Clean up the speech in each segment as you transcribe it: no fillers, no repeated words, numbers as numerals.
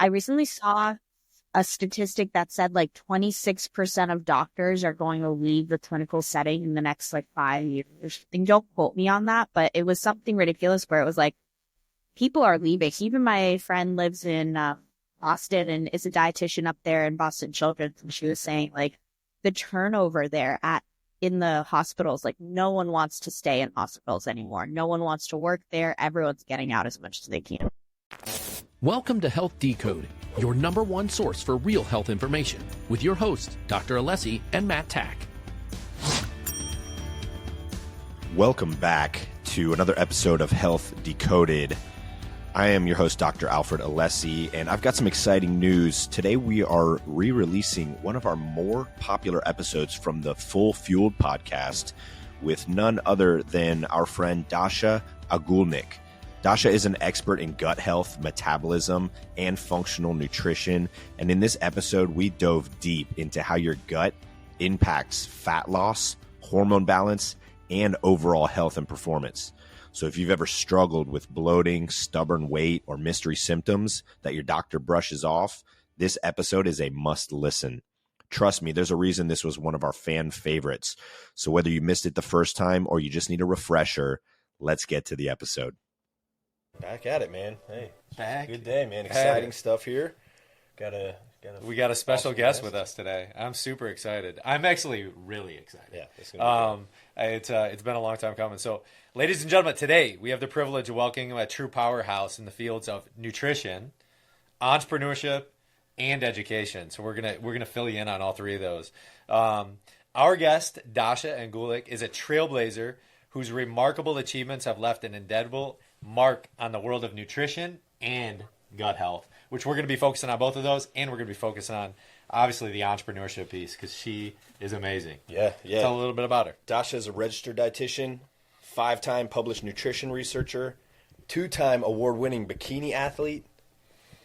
I recently saw a statistic that said like 26% of doctors are going to leave the clinical setting in the next like 5 years. And don't quote me on that, but it was something ridiculous where it was like, people are leaving. Even my friend lives in Boston and is a dietitian up there in Boston Children's. And she was saying like the turnover there in the hospitals, like no one wants to stay in hospitals anymore. No one wants to work there. Everyone's getting out as much as they can. Welcome to Health Decoded, your number one source for real health information, with your hosts, Dr. Alessi and Matt Tack. Welcome back to another episode of Health Decoded. I am your host, Dr. Alfred Alessi, and I've got some exciting news. Today we are re-releasing one of our more popular episodes from the Full Fueled podcast with none other than our friend Dasha Agoulnik. Dasha is an expert in gut health, metabolism, and functional nutrition. And in this episode, we dove deep into how your gut impacts fat loss, hormone balance, and overall health and performance. So if you've ever struggled with bloating, stubborn weight, or mystery symptoms that your doctor brushes off, this episode is a must listen. Trust me, there's a reason this was one of our fan favorites. So whether you missed it the first time or you just need a refresher, let's get to the episode. Back at it, man. Hey, back. Good day, man. Exciting stuff here. We got a special guest with us today. I'm super excited. I'm actually really excited. Yeah, it's gonna be it's been a long time coming. So, ladies and gentlemen, today we have the privilege of welcoming a true powerhouse in the fields of nutrition, entrepreneurship, and education. So we're gonna fill you in on all three of those. Our guest, Dasha Agoulnik, is a trailblazer whose remarkable achievements have left an indelible mark on the world of nutrition and gut health, which we're going to be focusing on both of those, and we're going to be focusing on, obviously, the entrepreneurship piece, because she is amazing. Yeah. Tell a little bit about her. Dasha is a registered dietitian, 5-time published nutrition researcher, 2-time award-winning bikini athlete.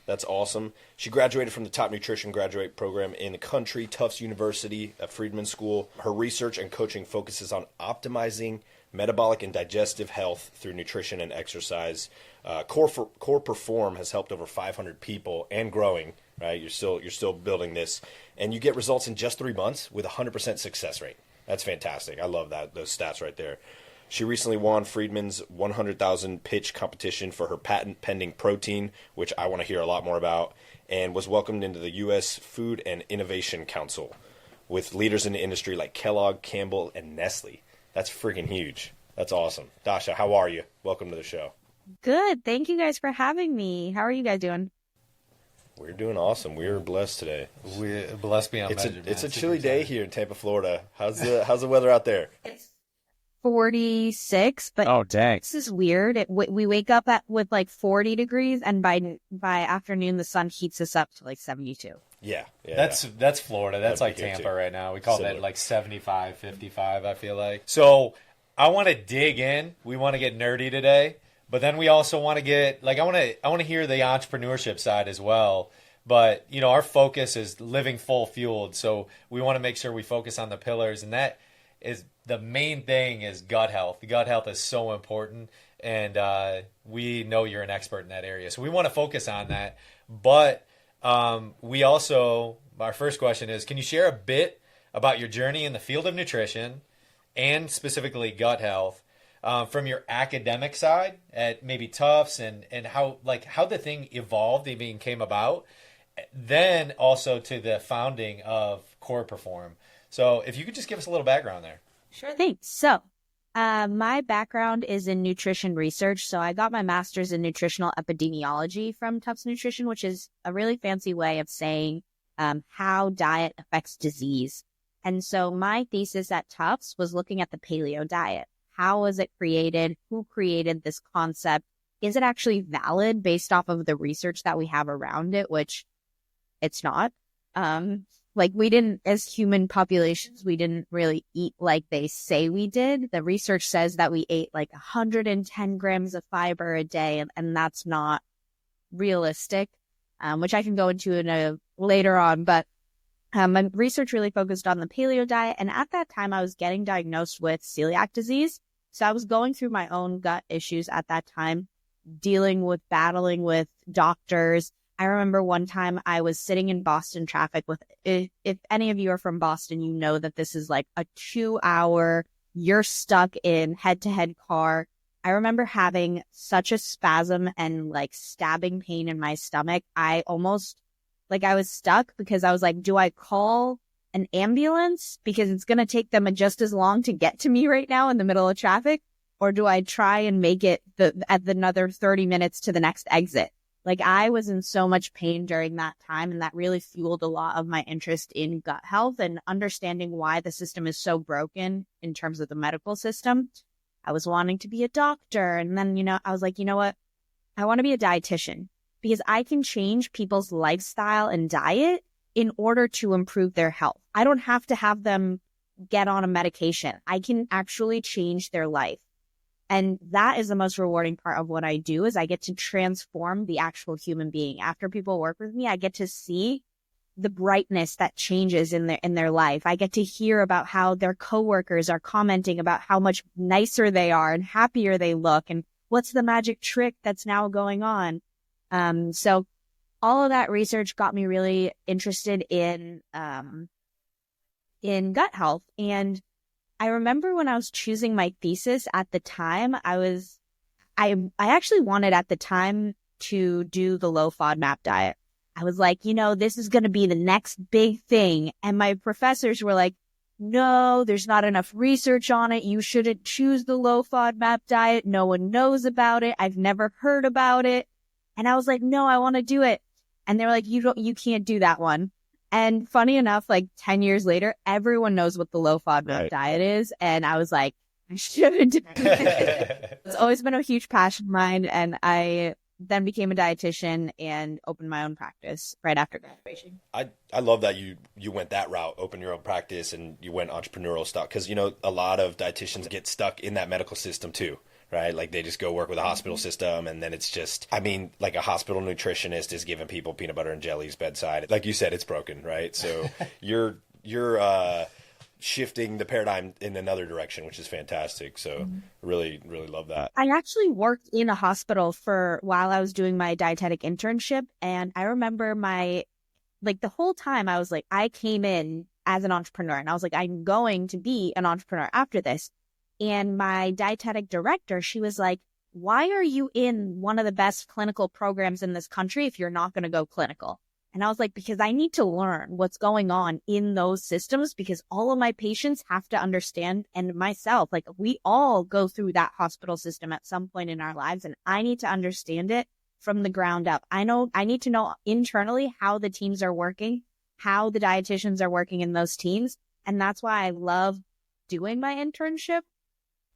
That's awesome. She graduated from the top nutrition graduate program in the country, Tufts University at Friedman School. Her research and coaching focuses on optimizing metabolic and digestive health through nutrition and exercise. CorePerform has helped over 500 people and growing. Right, you're still building this, and you get results in just 3 months with 100% success rate. That's fantastic. I love those stats right there. She recently won Friedman's 100,000 pitch competition for her patent pending protein, which I want to hear a lot more about, and was welcomed into the U.S. Food and Innovation Council with leaders in the industry like Kellogg, Campbell, and Nestle. That's freaking huge. That's awesome. Dasha, how are you? Welcome to the show. Good. Thank you guys for having me. How are you guys doing? We're doing awesome. We're blessed today. We're blessed beyond measure. It's a chilly day here in Tampa, Florida. How's the weather out there? It's 46, but oh dang, this is weird. We wake up with like 40 degrees, and by afternoon the sun heats us up to like 72. Yeah. That's Florida. That's like Tampa too. right now. We call that like 75, 55, I feel like. So I want to dig in. We want to get nerdy today, but then we also want to get like I want to hear the entrepreneurship side as well. But you know, our focus is living full fueled, so we want to make sure we focus on the pillars, and that is the main thing is gut health. The gut health is so important, and we know you're an expert in that area, so we want to focus on that. But we also, our first question is, can you share a bit about your journey in the field of nutrition and specifically gut health from your academic side at maybe Tufts and how the thing evolved, even came about, then also to the founding of CorePerform. So if you could just give us a little background there. Sure thing. So my background is in nutrition research. So I got my master's in nutritional epidemiology from Tufts Nutrition, which is a really fancy way of saying how diet affects disease. And so my thesis at Tufts was looking at the paleo diet. How was it created? Who created this concept? Is it actually valid based off of the research that we have around it, which it's not. We didn't, as human populations, we didn't really eat like they say we did. The research says that we ate like 110 grams of fiber a day, and that's not realistic, which I can go into later on. But my research really focused on the paleo diet. And at that time, I was getting diagnosed with celiac disease. So I was going through my own gut issues at that time, battling with doctors, I remember one time I was sitting in Boston traffic with, if any of you are from Boston, you know that this is like a 2 hour, you're stuck in head-to-head car. I remember having such a spasm and like stabbing pain in my stomach. I almost, like, I was stuck because I was like, do I call an ambulance because it's going to take them just as long to get to me right now in the middle of traffic? Or do I try and make it another 30 minutes to the next exit? Like, I was in so much pain during that time, and that really fueled a lot of my interest in gut health and understanding why the system is so broken in terms of the medical system. I was wanting to be a doctor. And then, I was like, you know what? I want to be a dietitian because I can change people's lifestyle and diet in order to improve their health. I don't have to have them get on a medication. I can actually change their life. And that is the most rewarding part of what I do, is I get to transform the actual human being. After people work with me, I get to see the brightness that changes in their life. I get to hear about how their coworkers are commenting about how much nicer they are and happier they look, and what's the magic trick that's now going on. So all of that research got me really interested in gut health. And I remember when I was choosing my thesis at the time, I actually wanted at the time to do the low FODMAP diet. I was like, this is going to be the next big thing. And my professors were like, no, there's not enough research on it. You shouldn't choose the low FODMAP diet. No one knows about it. I've never heard about it. And I was like, no, I want to do it. And they were like, you can't do that one. And funny enough, like 10 years later, everyone knows what the low FODMAP diet is. And I was like, I shouldn't do it. It's always been a huge passion of mine. And I then became a dietitian and opened my own practice right after graduation. I love that you went that route, opened your own practice, and you went entrepreneurial stuff. Because, a lot of dietitians get stuck in that medical system too. Right? Like, they just go work with a hospital system, and then it's just, like a hospital nutritionist is giving people peanut butter and jellies bedside. Like you said, it's broken, right? So you're shifting the paradigm in another direction, which is fantastic. So really, really love that. I actually worked in a hospital while I was doing my dietetic internship. And I remember the whole time I was like, I came in as an entrepreneur, and I was like, I'm going to be an entrepreneur after this. And my dietetic director, she was like, why are you in one of the best clinical programs in this country if you're not going to go clinical? And I was like, because I need to learn what's going on in those systems, because all of my patients have to understand, and myself, like, we all go through that hospital system at some point in our lives, and I need to understand it from the ground up. I need to know internally how the teams are working, how the dietitians are working in those teams. And that's why I love doing my internship.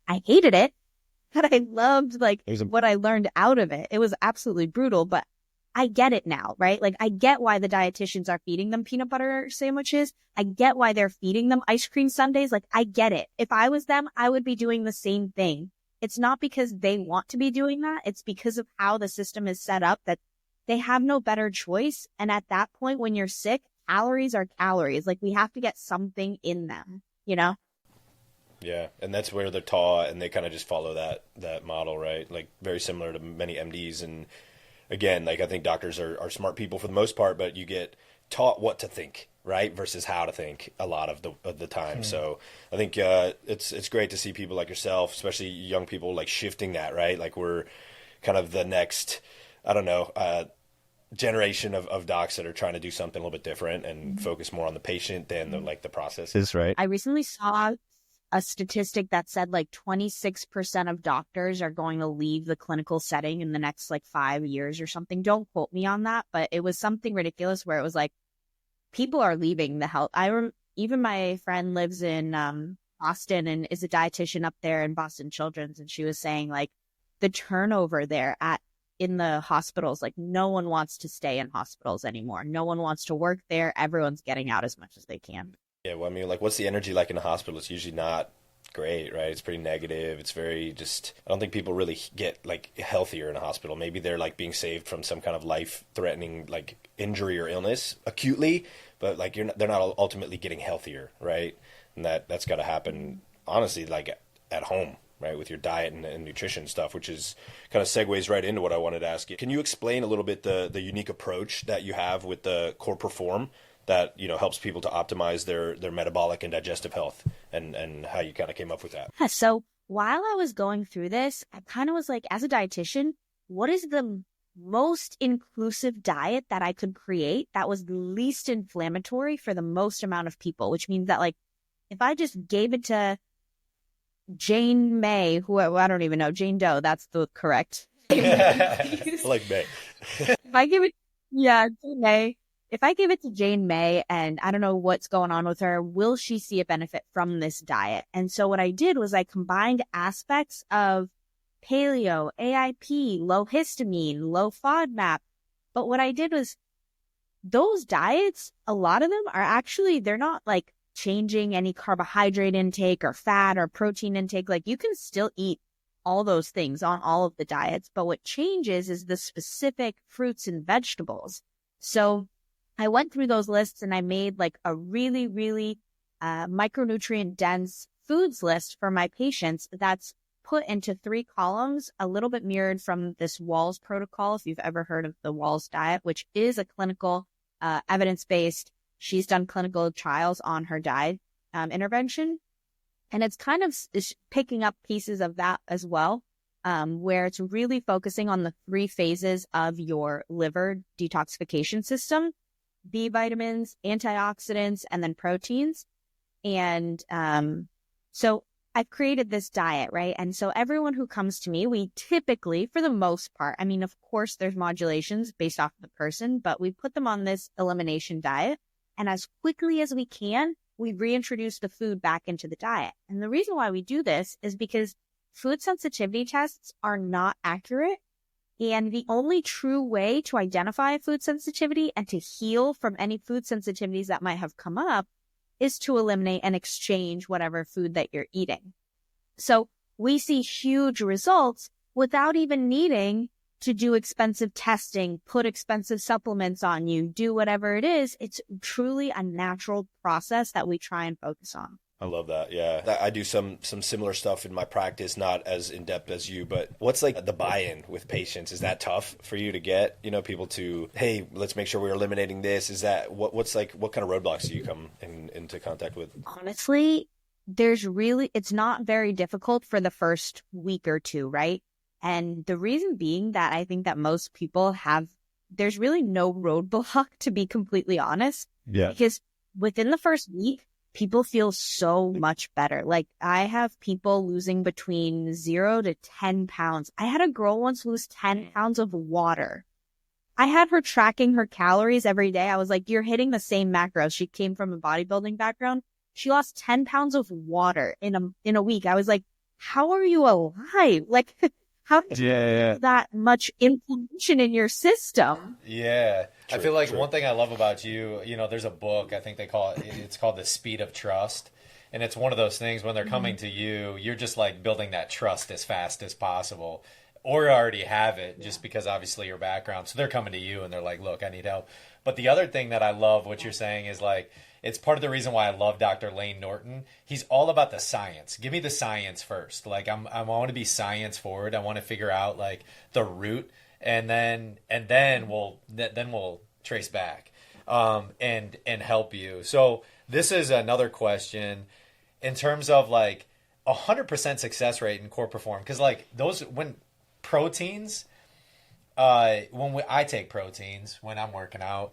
I hated it, but I loved what I learned out of it. It was absolutely brutal, but I get it now, right? Like, I get why the dietitians are feeding them peanut butter sandwiches. I get why they're feeding them ice cream sundaes. Like, I get it. If I was them, I would be doing the same thing. It's not because they want to be doing that. It's because of how the system is set up that they have no better choice. And at that point, when you're sick, calories are calories. Like, we have to get something in them, Yeah, and that's where they're taught, and they kind of just follow that model, right? Like, very similar to many MDs. And again, like, I think doctors are smart people for the most part, but you get taught what to think, right, versus how to think a lot of the time. So I think it's great to see people like yourself, especially young people, like, shifting that, right? Like, we're kind of the next, generation of docs that are trying to do something a little bit different and focus more on the patient than the processes, right? I recently saw a statistic that said 26% of doctors are going to leave the clinical setting in the next 5 years or something. Don't quote me on that, but it was something ridiculous where it was like, people are leaving the health. Even my friend lives in Boston and is a dietitian up there in Boston Children's. And she was saying the turnover there in the hospitals, no one wants to stay in hospitals anymore. No one wants to work there. Everyone's getting out as much as they can. Yeah, well, what's the energy like in a hospital? It's usually not great, right? It's pretty negative. It's very I don't think people really get healthier in a hospital. Maybe they're being saved from some kind of life-threatening injury or illness acutely, but they're not ultimately getting healthier, right? And that's got to happen, honestly, at home, right, with your diet and nutrition stuff, which is kind of segues right into what I wanted to ask you. Can you explain a little bit the unique approach that you have with the CorePerform that, you know, helps people to optimize their metabolic and digestive health, and how you kind of came up with that? Yeah, so while I was going through this, I kind of was like, as a dietitian, what is the most inclusive diet that I could create that was least inflammatory for the most amount of people? Which means that, like, if I just gave it to Jane May, who I don't even know, Jane Doe, that's the correct. Like May. If I give it, yeah, Jane May. If I give it to Jane May and I don't know what's going on with her, will she see a benefit from this diet? And so what I did was I combined aspects of paleo, AIP, low histamine, low FODMAP. But what I did was those diets, a lot of them are actually, they're not like changing any carbohydrate intake or fat or protein intake. Like, you can still eat all those things on all of the diets, but what changes is the specific fruits and vegetables. So I went through those lists and I made like a really, really micronutrient dense foods list for my patients that's put into 3 columns, a little bit mirrored from this Walls protocol, if you've ever heard of the Walls diet, which is a clinical evidence-based. She's done clinical trials on her diet intervention. And it's kind of picking up pieces of that as well, where it's really focusing on the 3 phases of your liver detoxification system: B vitamins, antioxidants, and then proteins. And so I've created this diet, right? And so everyone who comes to me, we typically, for the most part, I mean, of course, there's modulations based off of the person, but we put them on this elimination diet. And as quickly as we can, we reintroduce the food back into the diet. And the reason why we do this is because food sensitivity tests are not accurate. And the only true way to identify a food sensitivity and to heal from any food sensitivities that might have come up is to eliminate and exchange whatever food that you're eating. So we see huge results without even needing to do expensive testing, put expensive supplements on you, do whatever it is. It's truly a natural process that we try and focus on. I love that. Yeah. I do some similar stuff in my practice, not as in-depth as you, but what's like the buy-in with patients? Is that tough for you to get, you know, people to, hey, let's make sure we're eliminating this? Is that what kind of roadblocks do you come into contact with? Honestly, it's not very difficult for the first week or 2, right? And the reason being that I think that most people there's really no roadblock, to be completely honest. Yeah. Because within the first week, people feel so much better. Like, I have people losing between 0 to 10 pounds. I had a girl once lose 10 pounds of water. I had her tracking her calories every day. I was like, you're hitting the same macros. She came from a bodybuilding background. She lost 10 pounds of water in a week. I was like, how are you alive? Like, how did you have that much inflammation in your system? Yeah. I feel like one thing I love about you, you know, there's a book, I think it's called The Speed of Trust. And it's one of those things when they're coming to you, you're just like building that trust as fast as possible, or already have it just because obviously your background. So they're coming to you and they're like, look, I need help. But the other thing that I love what you're saying is like, it's part of the reason why I love Dr. Lane Norton. He's all about the science. Give me the science first. Like, I want to be science forward. I want to figure out like the root, and then we'll trace back, and help you. So this is another question in terms of like 100% success rate in CorePerform, because like when proteins, I take proteins when I'm working out.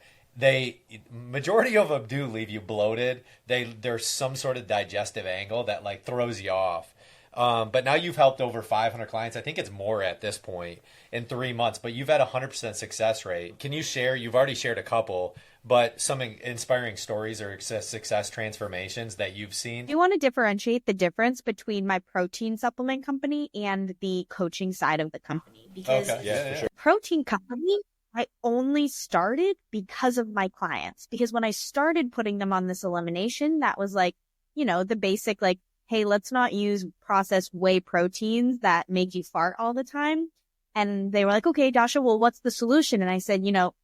Majority of them do leave you bloated. There's some sort of digestive angle that like throws you off. But now you've helped over 500 clients. I think it's more at this point in 3 months, but you've had 100% success rate. Can you share, you've already shared a couple, but some inspiring stories or success transformations that you've seen? You want to differentiate the difference between my protein supplement company and the coaching side of the company, because Sure. protein company, I only started because of my clients. Because when I started putting them on this elimination, that was like, you know, the basic like, hey, let's not use processed whey proteins that make you fart all the time. And they were like, okay, Dasha, well, what's the solution? And I said, you know,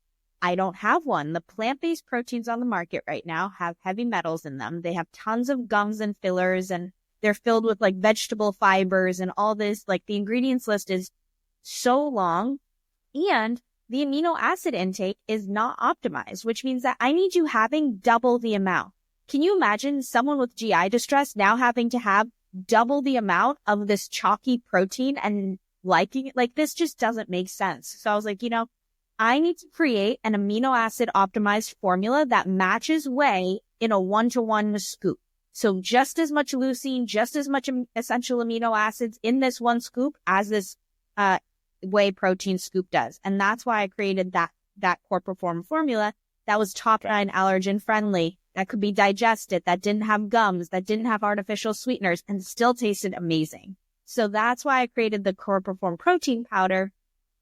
I don't have one. The plant-based proteins on the market right now have heavy metals in them. They have tons of gums and fillers and they're filled with like vegetable fibers and all this. Like the ingredients list is so long, and the amino acid intake is not optimized, which means that I need you having double the amount. Can you imagine someone with GI distress now having to have double the amount of this chalky protein and liking it? Like, this just doesn't make sense. So I was like, I need to create an amino acid optimized formula that matches whey in a 1-to-1 scoop. So just as much leucine, just as much essential amino acids in this one scoop as this whey protein scoop does. And that's why I created that CorePerform formula that was top 9 allergen friendly, that could be digested, that didn't have gums, that didn't have artificial sweeteners, and still tasted amazing. So that's why I created the CorePerform protein powder,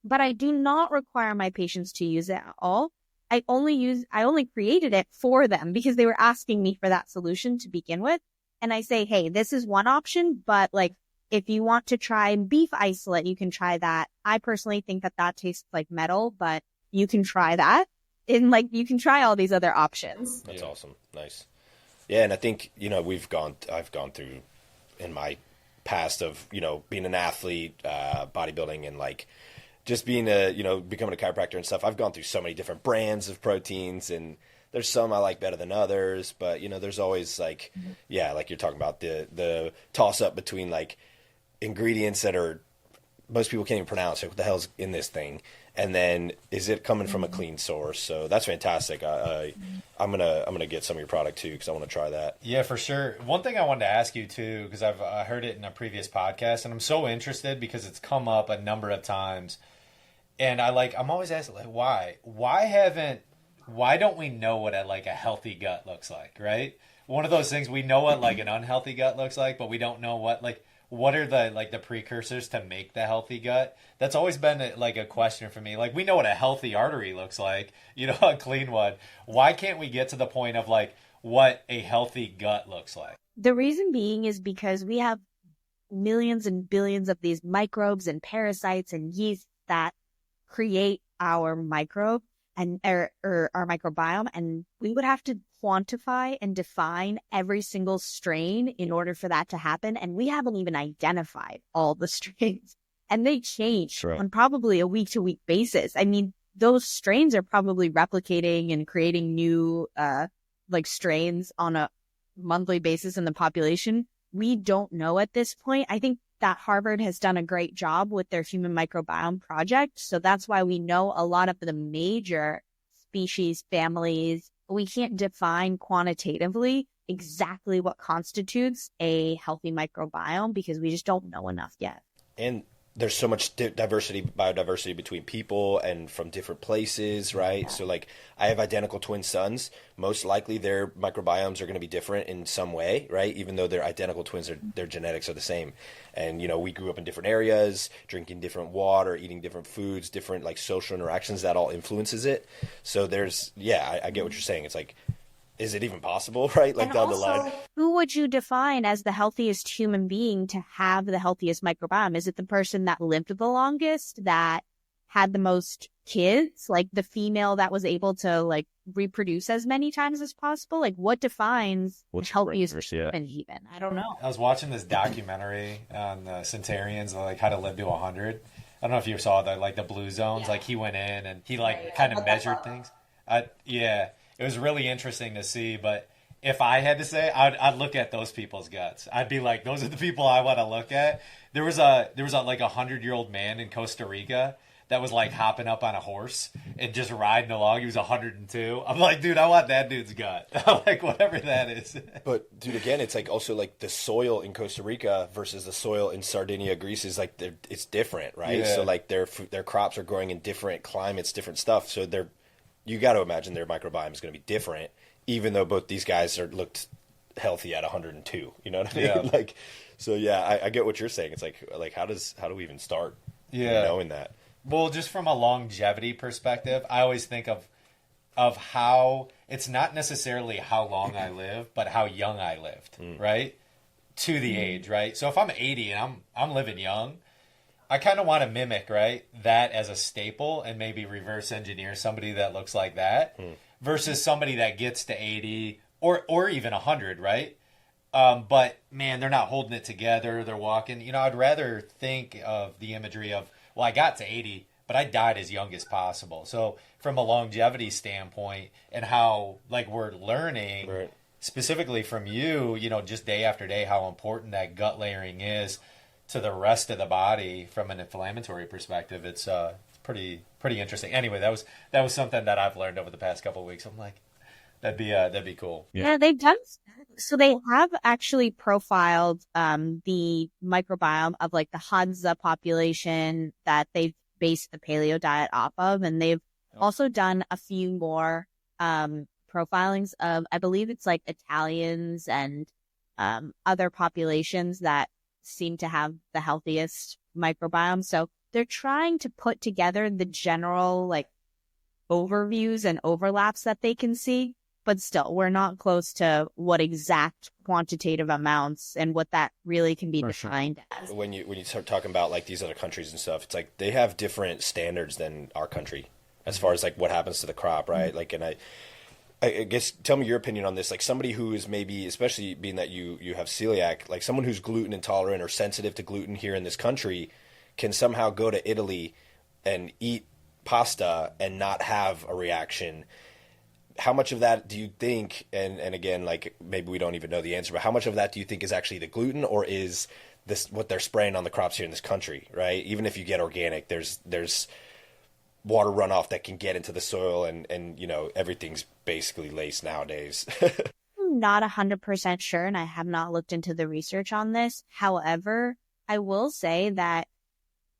but I do not require my patients to use it at all. I only created it for them because they were asking me for that solution to begin with. And I say, hey, this is one option, but like, if you want to try beef isolate, you can try that. I personally think that tastes like metal, but you can try that. And like, you can try all these other options. That's awesome. Nice. Yeah. And I think, I've gone through in my past of, being an athlete, bodybuilding, and like just being becoming a chiropractor and stuff. I've gone through so many different brands of proteins, and there's some I like better than others, but there's always like, like you're talking about the toss up between like ingredients that are, most people can't even pronounce it. What the hell's in this thing? And then is it coming from a clean source? So that's fantastic. I'm gonna get some of your product too, because I want to try that. Yeah, for sure. One thing I wanted to ask you too, because I've heard it in a previous podcast, and I'm so interested because it's come up a number of times, and I'm always asking, like, why don't we know what a healthy gut looks like, right? One of those things, we know what like an unhealthy gut looks like, but we don't know what are the precursors to make the healthy gut? That's always been a question for me. Like, we know what a healthy artery looks like, a clean one. Why can't we get to the point of what a healthy gut looks like? The reason being is because we have millions and billions of these microbes and parasites and yeast that create our microbe and or our microbiome, and we would have to quantify and define every single strain in order for that to happen. And we haven't even identified all the strains, and they change on probably a week-to-week basis. I mean, those strains are probably replicating and creating new strains on a monthly basis in the population. We don't know at this point. I think that Harvard has done a great job with their human microbiome project. So that's why we know a lot of the major species, families. We can't define quantitatively exactly what constitutes a healthy microbiome because we just don't know enough yet. And there's so much biodiversity between people and from different places, right? Yeah. So like, I have identical twin sons. Most likely their microbiomes are going to be different in some way, right? Even though they're identical twins, their genetics are the same. And, we grew up in different areas, drinking different water, eating different foods, different like social interactions, that all influences it. So there's, I get what you're saying. It's like, is it even possible, right? Like, and down also, the line. Who would you define as the healthiest human being to have the healthiest microbiome? Is it the person that lived the longest, that had the most kids, like the female that was able to reproduce as many times as possible? Like, what defines the healthiest human even? I don't know. I was watching this documentary on the centenarians, how to live to 100. I don't know if you saw the blue zones. Yeah. Like, he went in and he kind of measured things. It was really interesting to see, but if I had to say, I'd look at those people's guts. I'd be like, those are the people I want to look at. There was a 100-year-old man in Costa Rica that was hopping up on a horse and just riding along. He was 102. I'm like, dude, I want that dude's gut. Whatever that is. But dude, again, it's also the soil in Costa Rica versus the soil in Sardinia, Greece is it's different, right? Yeah. So their crops are growing in different climates, different stuff. So you got to imagine their microbiome is going to be different, even though both these guys looked healthy at 102. You know what I mean? Yeah. I get what you're saying. It's how do we even start knowing that? Well, just from a longevity perspective, I always think of how it's not necessarily how long I live, but how young I lived, right? To the age, right? So if I'm 80 and I'm living young, I kind of want to mimic, right, that as a staple and maybe reverse engineer somebody that looks like that versus somebody that gets to 80 or even 100, right? But man, they're not holding it together. They're walking. I'd rather think of the imagery of, well, I got to 80, but I died as young as possible. So from a longevity standpoint and how like we're learning specifically from you, just day after day, how important that gut layering is to the rest of the body from an inflammatory perspective. It's pretty interesting. Anyway, that was something that I've learned over the past couple of weeks. I'm like, that'd be cool. Yeah, they've done. So they have actually profiled the microbiome of like the Hadza population that they've based the paleo diet off of, and they've also done a few more profilings of, I believe it's like Italians and other populations that seem to have the healthiest microbiome. So they're trying to put together the general like overviews and overlaps that they can see. But still, we're not close to what exact quantitative amounts and what that really can be defined as. When you start talking about like these other countries and stuff, it's like they have different standards than our country as far as like what happens to the crop, right? Mm-hmm. Like, and I guess tell me your opinion on this. Like somebody who is maybe, especially being that you have celiac, like someone who's gluten intolerant or sensitive to gluten here in this country can somehow go to Italy and eat pasta and not have a reaction. How much of that do you think, and again, like maybe we don't even know the answer, but how much of that do you think is actually the gluten, or is this what they're spraying on the crops here in this country, right? Even if you get organic, there's water runoff that can get into the soil, and everything's basically laced nowadays. I'm not 100% sure, and I have not looked into the research on this. However, I will say that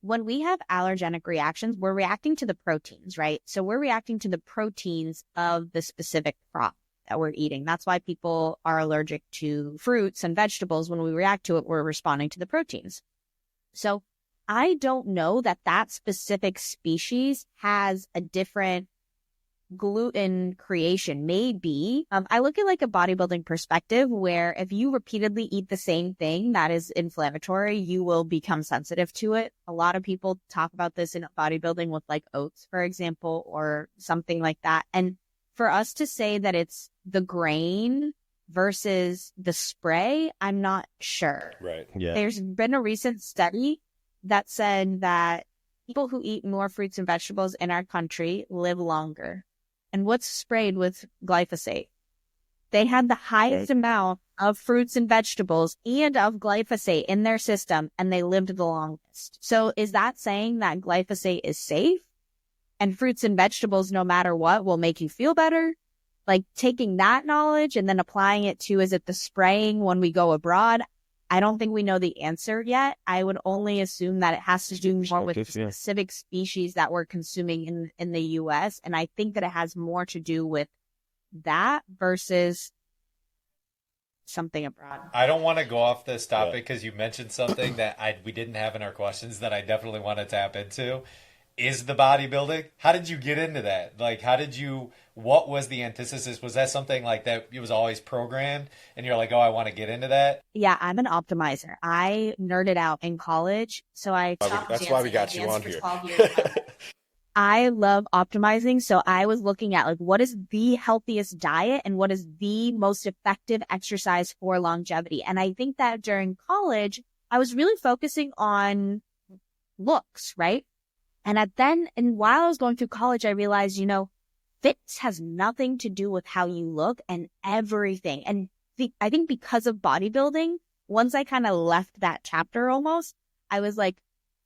when we have allergenic reactions, we're reacting to the proteins, right? So we're reacting to the proteins of the specific crop that we're eating. That's why people are allergic to fruits and vegetables. When we react to it, we're responding to the proteins. So I don't know that that specific species has a different gluten creation. Maybe. I look at like a bodybuilding perspective where if you repeatedly eat the same thing that is inflammatory, you will become sensitive to it. A lot of people talk about this in bodybuilding with like oats, for example, or something like that. And for us to say that it's the grain versus the spray, I'm not sure. Right. Yeah. There's been a recent study that said that people who eat more fruits and vegetables in our country live longer. And what's sprayed with glyphosate? They had the highest amount of fruits and vegetables and of glyphosate in their system, and they lived the longest. So is that saying that glyphosate is safe and fruits and vegetables, no matter what, will make you feel better? Like taking that knowledge and then applying it to, is it the spraying when we go abroad? I don't think we know the answer yet. I would only assume that it has to do more with the specific species that we're consuming in the U.S. And I think that it has more to do with that versus something abroad. I don't want to go off this topic because you mentioned something that we didn't have in our questions that I definitely want to tap into. Is the bodybuilding? How did you get into that? Like, what was the antithesis? Was that something like that it was always programmed and you're like, oh, I want to get into that? Yeah, I'm an optimizer. I nerded out in college. So that's why we got you on here. I love optimizing. So I was looking at like, what is the healthiest diet and what is the most effective exercise for longevity? And I think that during college, I was really focusing on looks, right? And while I was going through college, I realized, fitness has nothing to do with how you look and everything. And I think because of bodybuilding, once I kind of left that chapter almost, I was like,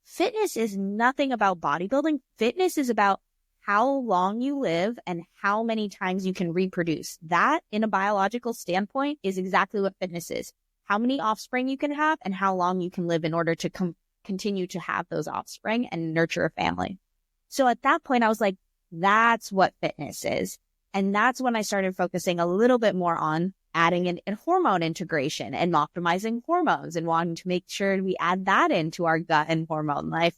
fitness is nothing about bodybuilding. Fitness is about how long you live and how many times you can reproduce. That, in a biological standpoint, is exactly what fitness is. How many offspring you can have and how long you can live in order to continue to have those offspring and nurture a family. So at that point, I was like, that's what fitness is. And that's when I started focusing a little bit more on adding in hormone integration and optimizing hormones and wanting to make sure we add that into our gut and hormone life.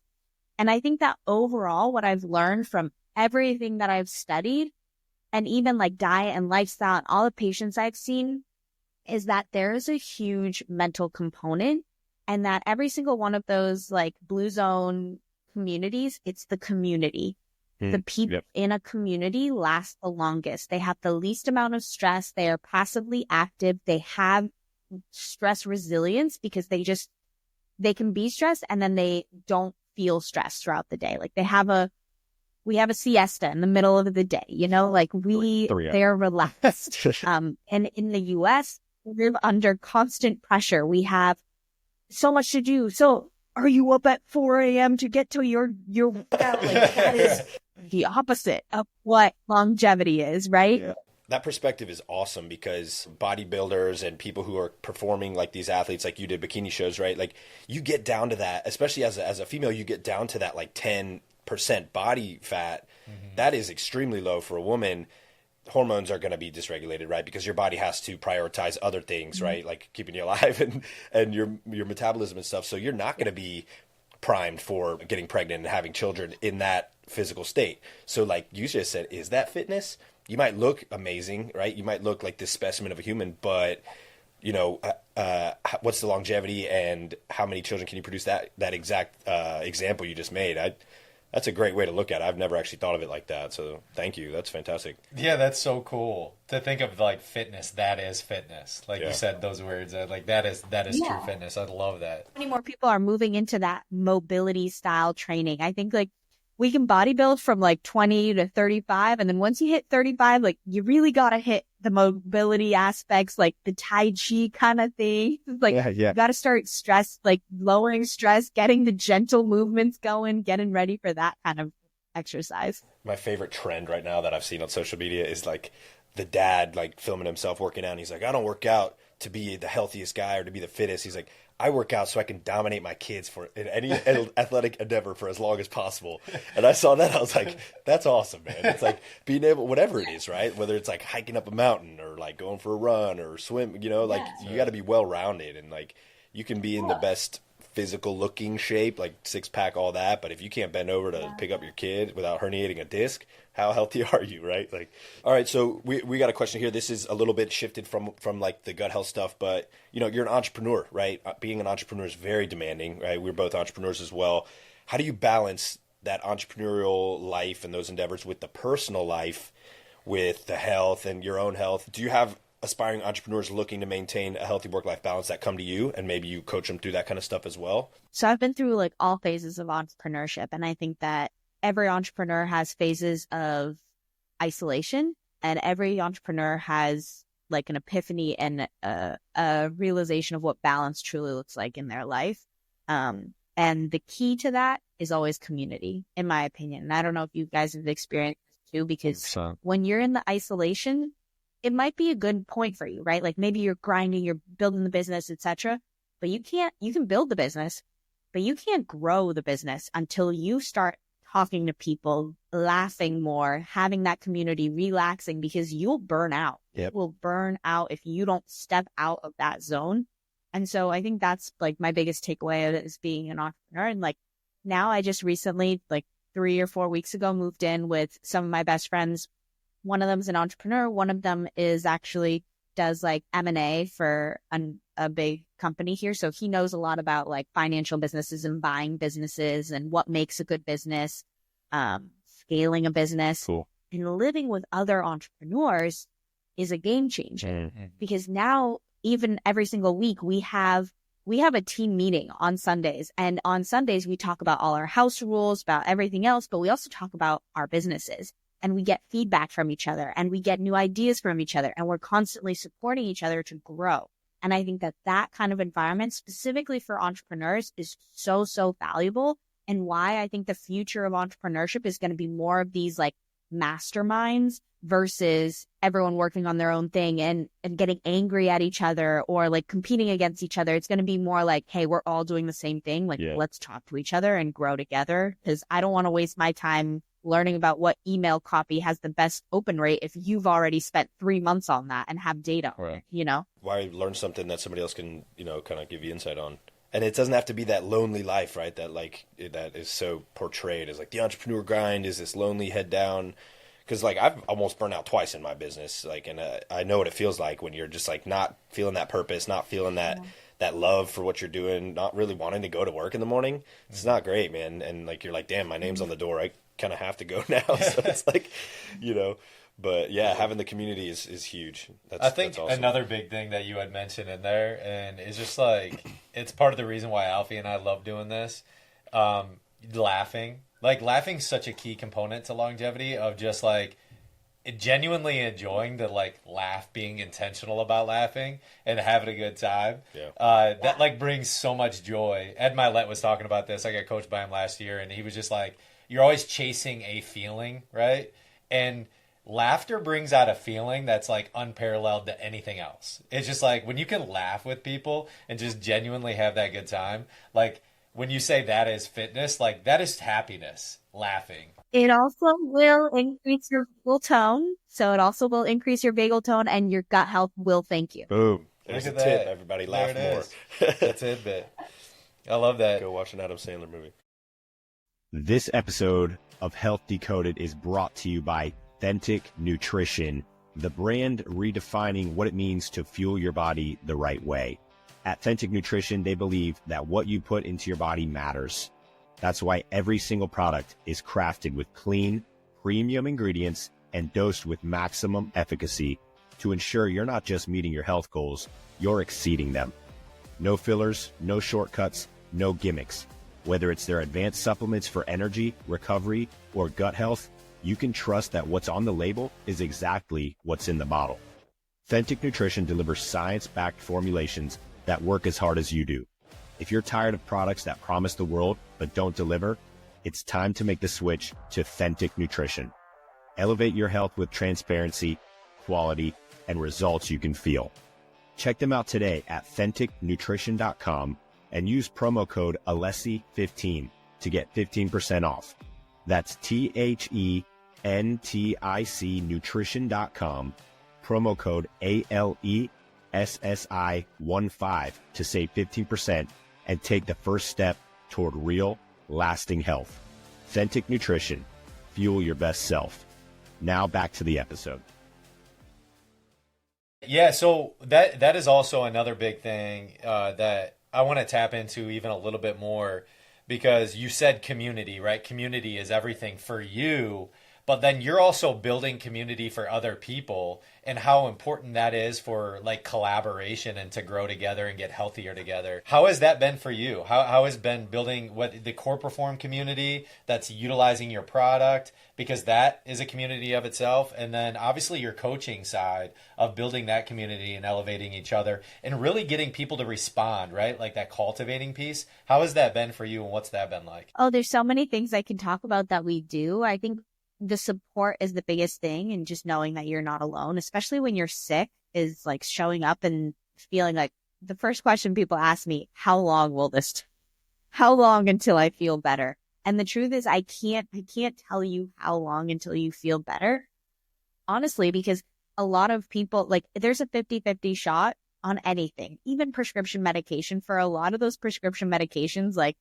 And I think that overall, what I've learned from everything that I've studied and even like diet and lifestyle and all the patients I've seen is that there is a huge mental component. And that every single one of those like blue zone communities, it's the community. The people in a community last the longest. They have the least amount of stress. They are passively active. They have stress resilience because they can be stressed and then they don't feel stressed throughout the day. Like we have a siesta in the middle of the day, like they're relaxed. And in the US, we live under constant pressure. We have so much to do. So are you up at 4 a.m. to get to your workout? Like that is the opposite of what longevity is, right? Yeah. That perspective is awesome because bodybuilders and people who are performing like these athletes, like you did bikini shows, right? Like you get down to that, especially as a female, you get down to that like 10% body fat. Mm-hmm. That is extremely low for a woman. Hormones are going to be dysregulated, right? Because your body has to prioritize other things, mm-hmm. right? Like keeping you alive and your metabolism and stuff. So you're not going to be primed for getting pregnant and having children in that physical state. So like you just said, is that fitness? You might look amazing, right? You might look like this specimen of a human, but what's the longevity and how many children can you produce? That exact example you just made, that's a great way to look at it. I've never actually thought of it like that. So thank you. That's fantastic. Yeah, that's so cool to think of like fitness. That is fitness. Like you said those words. Like that is true fitness. I love that. Many more people are moving into that mobility style training. I think like we can bodybuild from like 20 to 35. And then once you hit 35, like you really got to hit the mobility aspects, like the Tai Chi kind of thing. Like you got to start lowering stress, getting the gentle movements going, getting ready for that kind of exercise. My favorite trend right now that I've seen on social media is like the dad, like filming himself working out. And he's like, I don't work out to be the healthiest guy or to be the fittest. He's like, I work out so I can dominate my kids in any athletic endeavor for as long as possible. And I saw that. I was like, that's awesome, man. It's like being able, whatever it is, right? Whether it's like hiking up a mountain or like going for a run or swim, you got to be well-rounded. And like you can be in the best physical looking shape, like six pack, all that. But if you can't bend over to pick up your kid without herniating a disc, how healthy are you, right? Like, all right, so we got a question here. This is a little bit shifted from like the gut health stuff, but you're an entrepreneur, right? Being an entrepreneur is very demanding, right? We're both entrepreneurs as well. How do you balance that entrepreneurial life and those endeavors with the personal life, with the health and your own health? Do you have aspiring entrepreneurs looking to maintain a healthy work-life balance that come to you and maybe you coach them through that kind of stuff as well? So I've been through like all phases of entrepreneurship, and I think that every entrepreneur has phases of isolation, and every entrepreneur has like an epiphany and a realization of what balance truly looks like in their life. And the key to that is always community, in my opinion. And I don't know if you guys have experienced this too, because when you're in the isolation, it might be a good point for you, right? Like maybe you're grinding, you're building the business, etc. But you can build the business, but you can't grow the business until you start talking to people, laughing more, having that community, relaxing, because you'll burn out. Yep. You will burn out if you don't step out of that zone. And so I think that's like my biggest takeaway of it is being an entrepreneur. And like now I just recently, like 3 or 4 weeks ago, moved in with some of my best friends. One of them's an entrepreneur. One of them is actually does like M&A for a big company here. So he knows a lot about like financial businesses and buying businesses and what makes a good business, scaling a business. Cool. And living with other entrepreneurs is a game changer. Mm-hmm. Because now even every single week we have a team meeting on Sundays, and on Sundays we talk about all our house rules, about everything else, but we also talk about our businesses. And we get feedback from each other, and we get new ideas from each other, and we're constantly supporting each other to grow. And I think that kind of environment, specifically for entrepreneurs, is so, so valuable, and why I think the future of entrepreneurship is going to be more of these like masterminds versus everyone working on their own thing and getting angry at each other or like competing against each other. It's going to be more like, hey, we're all doing the same thing. Like, let's talk to each other and grow together, because I don't want to waste my time learning about what email copy has the best open rate if you've already spent 3 months on that and have data on it, Why learn something that somebody else can, kind of give you insight on? And it doesn't have to be that lonely life, right? That like, that is so portrayed as like the entrepreneur grind is this lonely head down. Because like I've almost burned out twice in my business. Like, and I know what it feels like when you're just like not feeling that purpose, not feeling that love for what you're doing, not really wanting to go to work in the morning. It's not great, man. And like, you're like, damn, my name's on the door. I kind of have to go now. So it's like, But yeah, having the community is huge. I think that's awesome. another big thing that you had mentioned in there, and it's just like, it's part of the reason why Alfie and I love doing this. Laughing. Like, laughing's such a key component to longevity, of just like genuinely enjoying the like laugh, being intentional about laughing and having a good time. Yeah. That like brings so much joy. Ed Milet was talking about this. I got coached by him last year, and he was just like, you're always chasing a feeling, right? And laughter brings out a feeling that's like unparalleled to anything else. It's just like when you can laugh with people and just genuinely have that good time. Like when you say that is fitness, like that is happiness, laughing. It also will increase your vagal tone. So it also will increase your vagal tone, and your gut health will thank you. Boom. There's Look a at tip. that. Everybody There laugh it more. is. That's it, bit. I love that. Go watch an Adam Sandler movie. This episode of Health Decoded is brought to you by Authentic Nutrition, the brand redefining what it means to fuel your body the right way. At Authentic Nutrition, they believe that what you put into your body matters. That's why every single product is crafted with clean, premium ingredients and dosed with maximum efficacy to ensure you're not just meeting your health goals, you're exceeding them. No fillers, no shortcuts, no gimmicks. Whether it's their advanced supplements for energy, recovery, or gut health, you can trust that what's on the label is exactly what's in the bottle. Authentic Nutrition delivers science-backed formulations that work as hard as you do. If you're tired of products that promise the world but don't deliver, it's time to make the switch to Authentic Nutrition. Elevate your health with transparency, quality, and results you can feel. Check them out today at AuthenticNutrition.com and use promo code Alessi15 to get 15% off. That's THENTIC nutrition.com, promo code ALESSI15 to save 15% and take the first step toward real, lasting health. Authentic Nutrition. Fuel your best self. Now back to the episode. Yeah, so that is also another big thing that I want to tap into even a little bit more, because you said community, right? Community is everything for you, but then you're also building community for other people, and how important that is for like collaboration and to grow together and get healthier together. How has that been for you? How has been building what the CorePerform community that's utilizing your product, because that is a community of itself, and then obviously your coaching side of building that community and elevating each other and really getting people to respond, right? Like that cultivating piece. How has that been for you, and what's that been like? Oh, there's so many things I can talk about that we do. I think the support is the biggest thing, and just knowing that you're not alone, especially when you're sick, is like showing up and feeling like the first question people ask me, how long until I feel better? And the truth is I can't tell you how long until you feel better, honestly, because a lot of people, like, there's a 50-50 shot on anything, even prescription medication. For a lot of those prescription medications, like,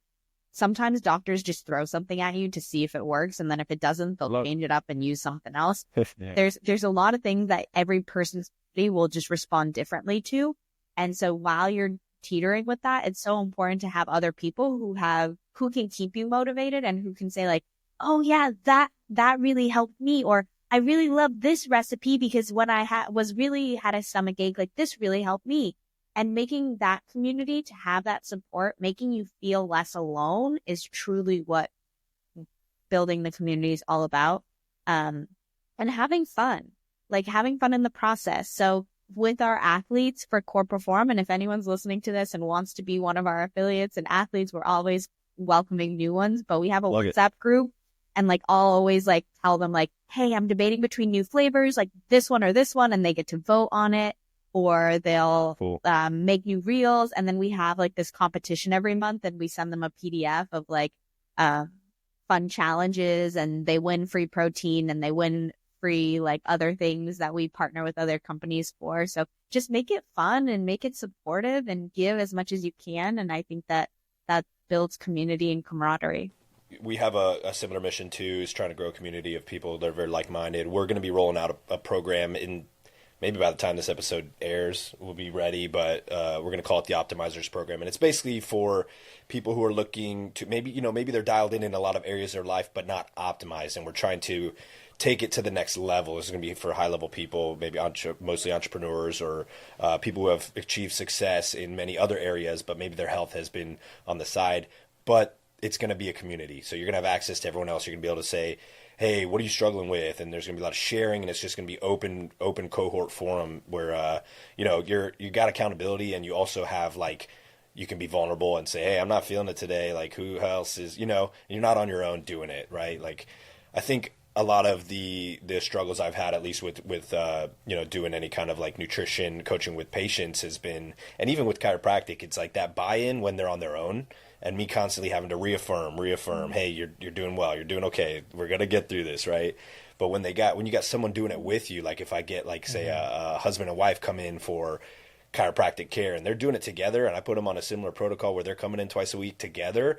sometimes doctors just throw something at you to see if it works, and then if it doesn't, they'll change it up and use something else. Yeah. There's a lot of things that every person's body will just respond differently to. And so while you're teetering with that, it's so important to have other people who can keep you motivated and who can say like, oh yeah, that really helped me, or I really love this recipe because when I had a stomach ache, like this really helped me. And making that community to have that support, making you feel less alone, is truly what building the community is all about. And having fun in the process. So with our athletes for CorePerform, and if anyone's listening to this and wants to be one of our affiliates and athletes, we're always welcoming new ones. But we have a WhatsApp group, and like I'll always like tell them like, hey, I'm debating between new flavors, like this one or this one, and they get to vote on it. Or they'll make new reels. And then we have like this competition every month, and we send them a PDF of like fun challenges, and they win free protein and they win free like other things that we partner with other companies for. So just make it fun and make it supportive and give as much as you can. And I think that builds community and camaraderie. We have a similar mission too, is trying to grow a community of people that are very like-minded. We're going to be rolling out a program in maybe by the time this episode airs, we'll be ready, but we're going to call it the Optimizers Program. And it's basically for people who are looking to maybe they're dialed in a lot of areas of their life, but not optimized. And we're trying to take it to the next level. It's going to be for high level people, maybe mostly entrepreneurs or people who have achieved success in many other areas, but maybe their health has been on the side. But it's going to be a community. So you're going to have access to everyone else. You're going to be able to say, hey, what are you struggling with? And there's going to be a lot of sharing, and it's just going to be open cohort forum where, you got accountability, and you also have like, you can be vulnerable and say, hey, I'm not feeling it today. Like, who else is, you're not on your own doing it, right? Like, I think a lot of the struggles I've had, at least with doing any kind of like nutrition coaching with patients has been, and even with chiropractic, it's like that buy-in when they're on their own, and me constantly having to reaffirm, hey, you're doing well, you're doing okay, we're gonna get through this, right? But when you got someone doing it with you, like if I get like say a husband and wife come in for chiropractic care and they're doing it together, and I put them on a similar protocol where they're coming in twice a week together,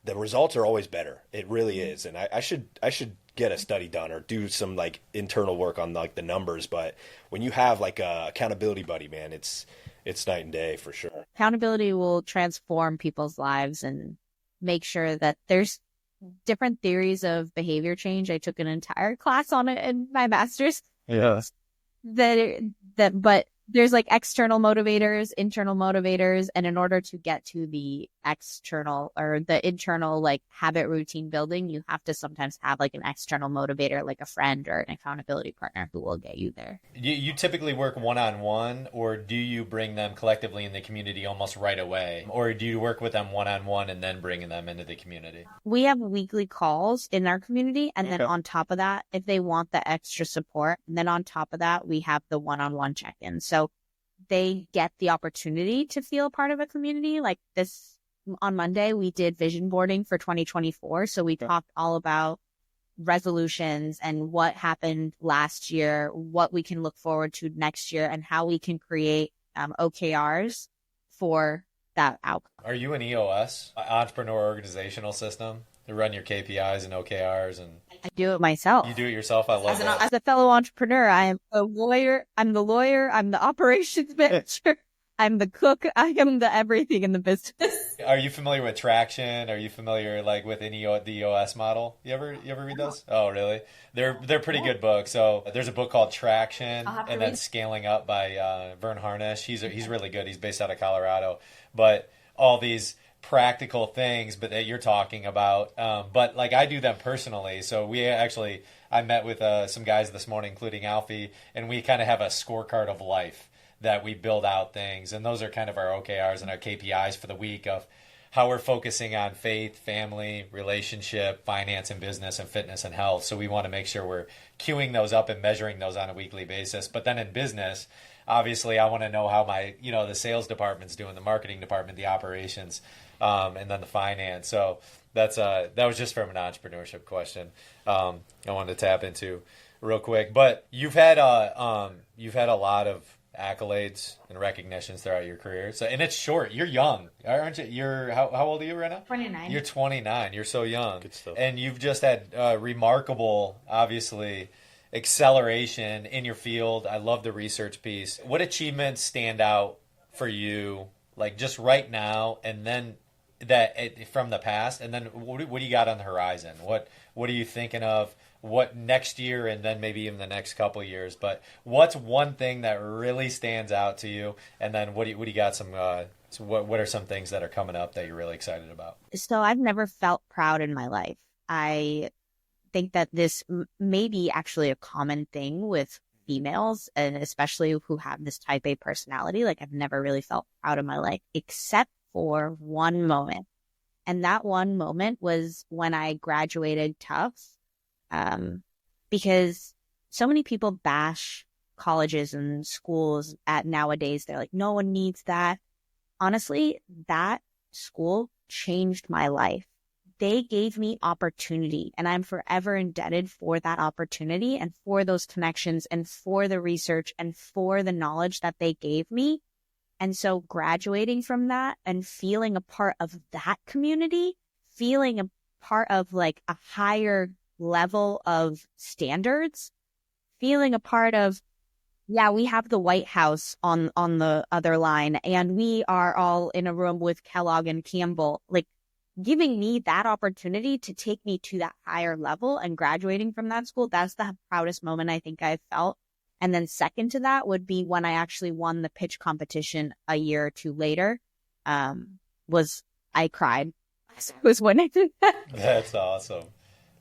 the results are always better. It really is. And I should get a study done or do some like internal work on like the numbers. But when you have like a accountability buddy, man, it's night and day for sure. Accountability will transform people's lives and make sure that there's different theories of behavior change. I took an entire class on it in my master's. Yeah. But there's like external motivators, internal motivators, and in order to get to the external or the internal like habit routine building, you have to sometimes have like an external motivator, like a friend or an accountability partner who will get you there. You typically work one-on-one, or do you bring them collectively in the community almost right away? Or do you work with them one-on-one and then bringing them into the community? We have weekly calls in our community. And then on top of that, if they want the extra support, and then on top of that, we have the one-on-one check-in. So they get the opportunity to feel a part of a community. Like this on Monday, we did vision boarding for 2024. So we talked all about resolutions and what happened last year, what we can look forward to next year, and how we can create OKRs for that outcome. Are you an EOS, entrepreneur organizational system, to run your KPIs and OKRs? And I do it myself. You do it yourself? I love that. As a fellow entrepreneur, I am a lawyer. I'm the lawyer. I'm the operations manager. I'm the cook. I am the everything in the business. Are you familiar with Traction? Are you familiar like with the EOS model? You ever read those? Oh, really? They're pretty good books. So there's a book called Traction, and then Scaling Up by Vern Harnish. He's really good. He's based out of Colorado. But all these practical things that you're talking about, but like I do them personally. So I met with some guys this morning, including Alfie, and we kind of have a scorecard of life that we build out things, and those are kind of our OKRs and our KPIs for the week of how we're focusing on faith, family, relationship, finance and business, and fitness and health. So we want to make sure we're queuing those up and measuring those on a weekly basis. But then in business, obviously I want to know how my the sales department's doing, the marketing department, the operations, and then the finance. So that was just from an entrepreneurship question I wanted to tap into real quick. But you've had a lot of accolades and recognitions throughout your career. So, and it's short. You're young, aren't you? How old are you right now? 29. You're 29. You're so young. Good stuff. And you've just had remarkable, obviously, acceleration in your field. I love the research piece. What achievements stand out for you, like just right now, and then from the past, and then what do you got on the horizon? What are you thinking of? What next year, and then maybe even the next couple of years? But what's one thing that really stands out to you? And then what do you got what are some things that are coming up that you're really excited about? So I've never felt proud in my life. I think that this may be actually a common thing with females, and especially who have this type A personality. Like I've never really felt proud in my life, except for one moment. And that one moment was when I graduated Tufts. Because so many people bash colleges and schools nowadays. They're like, no one needs that. Honestly, that school changed my life. They gave me opportunity, and I'm forever indebted for that opportunity and for those connections and for the research and for the knowledge that they gave me. And so graduating from that and feeling a part of that community, feeling a part of like a higher level of standards, feeling a part of, we have the White House on the other line, and we are all in a room with Kellogg and Campbell. Like giving me that opportunity to take me to that higher level and graduating from that school, that's the proudest moment I think I've felt. And then second to that would be when I actually won the pitch competition a year or two later. I cried as I was winning. That's awesome.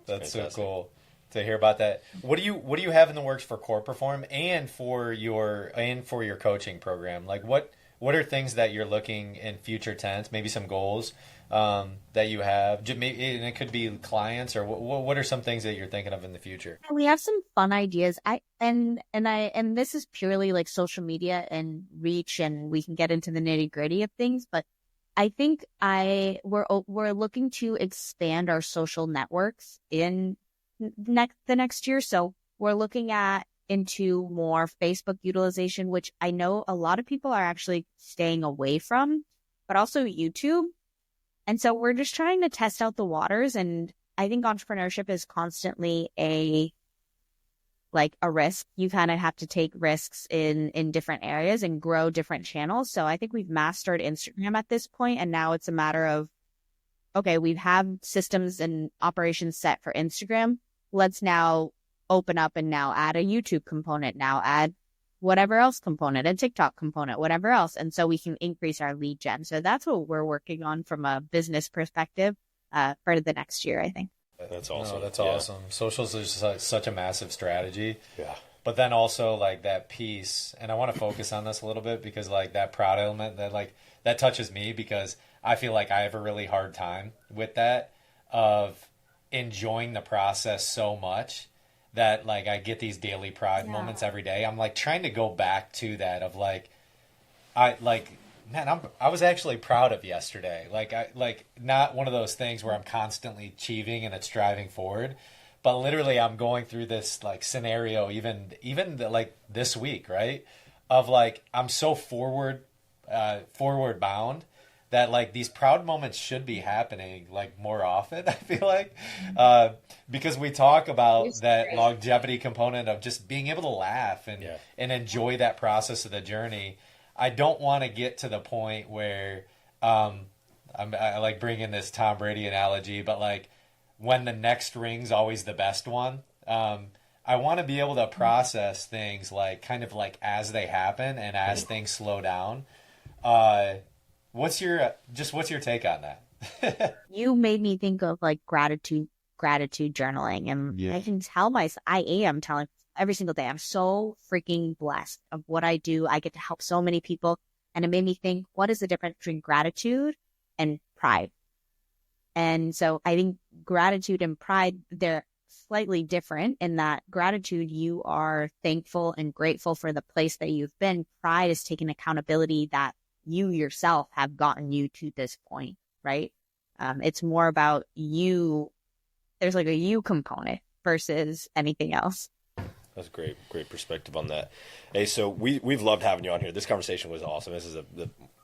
That's fantastic. So cool to hear about that. What do you have in the works for CorePerform and for your coaching program? Like what are things that you're looking in future tense, maybe some goals that you have? Maybe, and it could be clients, or what are some things that you're thinking of in the future? We have some fun ideas. And this is purely like social media and reach, and we can get into the nitty gritty of things. But I think we're looking to expand our social networks in the next year. So we're looking into more Facebook utilization, which I know a lot of people are actually staying away from, but also YouTube. And so we're just trying to test out the waters. And I think entrepreneurship is constantly a risk. You kind of have to take risks in different areas and grow different channels. So I think we've mastered Instagram at this point, and now it's a matter of, okay, we have systems and operations set for Instagram. Let's now open up and now add a YouTube component, now add whatever else component, a TikTok component, whatever else. And so we can increase our lead gen. So that's what we're working on from a business perspective for the next year, I think. That's awesome. No, that's awesome. Socials is such a massive strategy. Yeah. But then also like that piece, and I want to focus on this a little bit because like that proud element that touches me, because I feel like I have a really hard time with that, of enjoying the process so much that like I get these daily pride moments every day. I'm like trying to go back to that of like, I was actually proud of yesterday. Like not one of those things where I'm constantly achieving and it's driving forward, but literally I'm going through this like scenario, even like this week, right? Of like, I'm so forward bound that like these proud moments should be happening like more often, I feel like, because we talk about that longevity component of just being able to laugh and enjoy that process of the journey. I don't want to get to the point where I like bringing this Tom Brady analogy, but like when the next ring's always the best one. I want to be able to process things like kind of like as they happen and as things slow down. What's your take on that? You made me think of like gratitude journaling, and I can tell myself, I am telling every single day, I'm so freaking blessed of what I do. I get to help so many people, and it made me think, what is the difference between gratitude and pride? And so I think gratitude and pride, they're slightly different in that gratitude, you are thankful and grateful for the place that you've been. Pride is taking accountability that you yourself have gotten you to this point, right? It's more about you. There's like a you component versus anything else. That's great perspective on that. Hey, so we've loved having you on here. This conversation was awesome. This is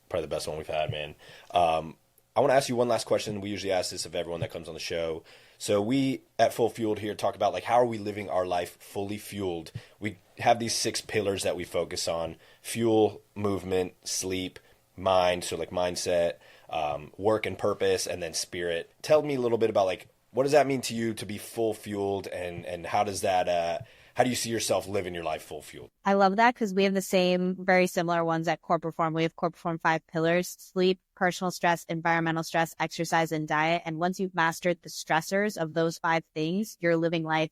probably the best one we've had, man. I want to ask you one last question. We usually ask this of everyone that comes on the show. So we at Full Fueled here talk about like how are we living our life fully fueled? We have these 6 pillars that we focus on: fuel, movement, sleep, mind, so like mindset, work and purpose, and then spirit. Tell me a little bit about like what does that mean to you to be full fueled, and how does that how do you see yourself living your life full fueled? I love that because we have the same, very similar ones at CorePerform. We have CorePerform 5 pillars: sleep, personal stress, environmental stress, exercise, and diet. And once you've mastered the stressors of those 5 things, you're living life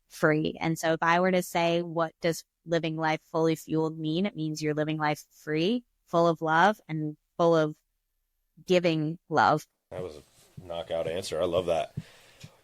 free. And so if I were to say, what does living life fully fueled mean? It means you're living life free, full of love, and full of giving love. That was a knockout answer. I love that.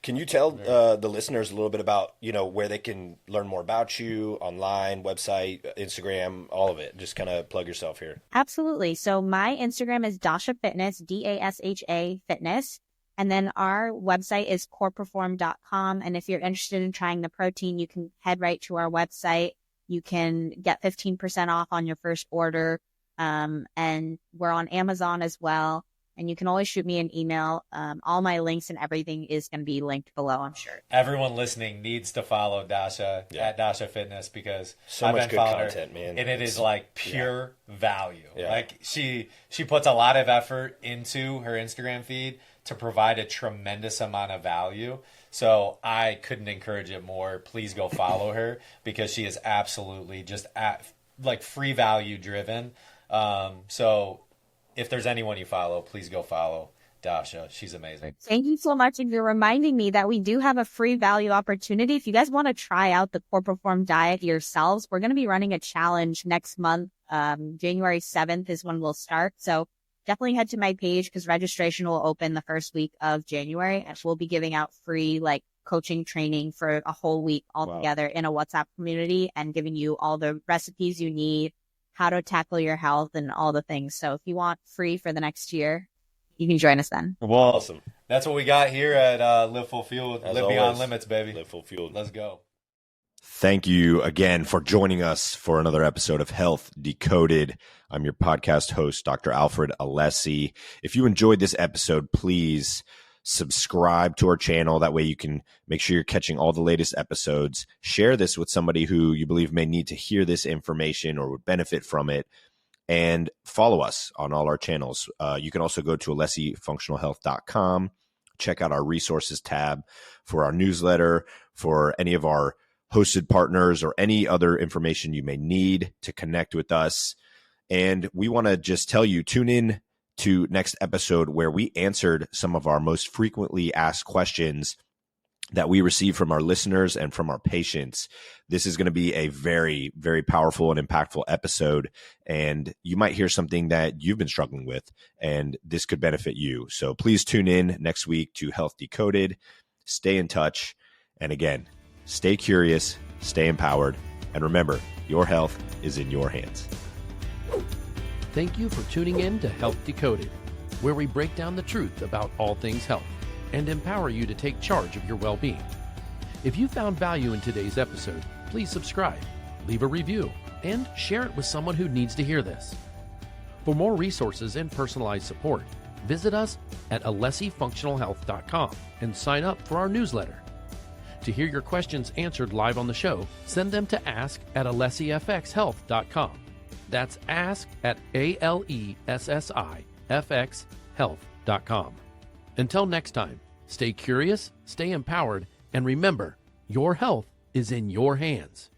Can you tell the listeners a little bit about, where they can learn more about you, online, website, Instagram, all of it? Just kind of plug yourself here. Absolutely. So my Instagram is Dasha Fitness, Dasha Fitness. And then our website is CorePerform.com. And if you're interested in trying the protein, you can head right to our website. You can get 15% off on your first order. And we're on Amazon as well. And you can always shoot me an email. All my links and everything is going to be linked below, I'm sure. Everyone listening needs to follow Dasha at Dasha Fitness, because so I've much been good following content, her, man. and it is like pure value. Yeah. Like she puts a lot of effort into her Instagram feed to provide a tremendous amount of value. So I couldn't encourage it more. Please go follow her because she is absolutely just like free value driven. So if there's anyone you follow, please go follow Dasha. She's amazing. Thank you so much. And you're reminding me that we do have a free value opportunity. If you guys want to try out the CorePerform diet yourselves, we're going to be running a challenge next month. January 7th is when we'll start. So definitely head to my page because registration will open the first week of January. And we'll be giving out free coaching training for a whole week altogether in a WhatsApp community and giving you all the recipes you need, how to tackle your health and all the things. So if you want free for the next year, you can join us then. Well, awesome. That's what we got here at Live Full Fueled. Live Beyond Limits, baby. Live Full Fueled. Let's go. Thank you again for joining us for another episode of Health Decoded. I'm your podcast host, Dr. Alfred Alessi. If you enjoyed this episode, please subscribe to our channel. That way you can make sure you're catching all the latest episodes. Share this with somebody who you believe may need to hear this information or would benefit from it. And follow us on all our channels. You can also go to alessifunctionalhealth.com, check out our resources tab for our newsletter, for any of our hosted partners or any other information you may need to connect with us. And we want to just tell you, tune in to next episode where we answered some of our most frequently asked questions that we receive from our listeners and from our patients. This is going to be a very, very powerful and impactful episode. And you might hear something that you've been struggling with, and this could benefit you. So please tune in next week to Health Decoded. Stay in touch. And again, stay curious, stay empowered, and remember, your health is in your hands. Thank you for tuning in to Health Decoded, where we break down the truth about all things health and empower you to take charge of your well-being. If you found value in today's episode, please subscribe, leave a review, and share it with someone who needs to hear this. For more resources and personalized support, visit us at alessifunctionalhealth.com and sign up for our newsletter. To hear your questions answered live on the show, send them to ask@alessifxhealth.com. That's ask@alessifxhealth.com. Until next time, stay curious, stay empowered, and remember, your health is in your hands.